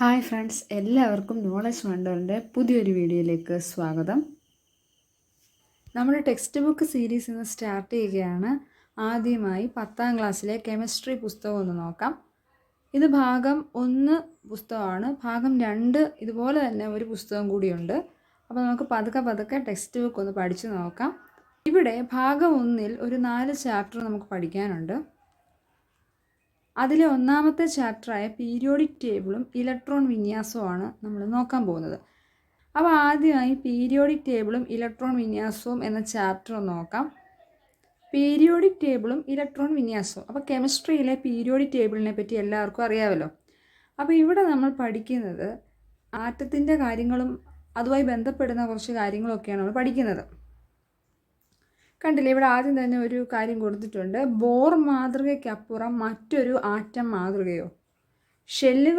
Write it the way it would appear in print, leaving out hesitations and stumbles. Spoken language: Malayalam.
ഹായ് ഫ്രണ്ട്സ്, എല്ലാവർക്കും നോളജ് വണ്ടറിൻ്റെ പുതിയൊരു വീഡിയോയിലേക്ക് സ്വാഗതം. നമ്മുടെ ടെക്സ്റ്റ് ബുക്ക് സീരീസ് ഇന്ന് സ്റ്റാർട്ട് ചെയ്യുകയാണ്. ആദ്യമായി 10ാം ക്ലാസ്സിലെ കെമിസ്ട്രി പുസ്തകം ഒന്ന് നോക്കാം. ഇത് ഭാഗം 1 പുസ്തകമാണ്. ഭാഗം 2 ഇതുപോലെ തന്നെ ഒരു പുസ്തകം കൂടിയുണ്ട്. അപ്പോൾ നമുക്ക് പതുക്കെ ടെക്സ്റ്റ് ബുക്ക് ഒന്ന് പഠിച്ചു നോക്കാം. ഇവിടെ ഭാഗം 1-ൽ ഒരു 4 ചാപ്റ്റർ നമുക്ക് പഠിക്കാനുണ്ട്. അതിലെ ഒന്നാമത്തെ ചാപ്റ്ററായ പീരിയോഡിക് ടേബിളും ഇലക്ട്രോൺ വിന്യാസവുമാണ് നമ്മൾ നോക്കാൻ പോകുന്നത്. അപ്പോൾ ആദ്യമായി പീരിയോഡിക് ടേബിളും ഇലക്ട്രോൺ വിന്യാസവും എന്ന ചാപ്റ്റർ നോക്കാം. പീരിയോഡിക് ടേബിളും ഇലക്ട്രോൺ വിന്യാസവും. അപ്പോൾ കെമിസ്ട്രിയിലെ പീരിയോഡിക് ടേബിളിനെ പറ്റി എല്ലാവർക്കും അറിയാമല്ലോ. അപ്പോൾ ഇവിടെ നമ്മൾ പഠിക്കുന്നത് ആറ്റത്തിൻ്റെ കാര്യങ്ങളും അതുമായി ബന്ധപ്പെടുന്ന കുറച്ച് കാര്യങ്ങളൊക്കെയാണ് നമ്മൾ പഠിക്കുന്നത്. കണ്ടില്ലേ, ഇവിടെ ആദ്യം തന്നെ ഒരു കാര്യം കൊടുത്തിട്ടുണ്ട്. ബോർ മാതൃകയ്ക്കപ്പുറം മറ്റൊരു ആറ്റം മാതൃകയോ? ഷെല്ലുകൾ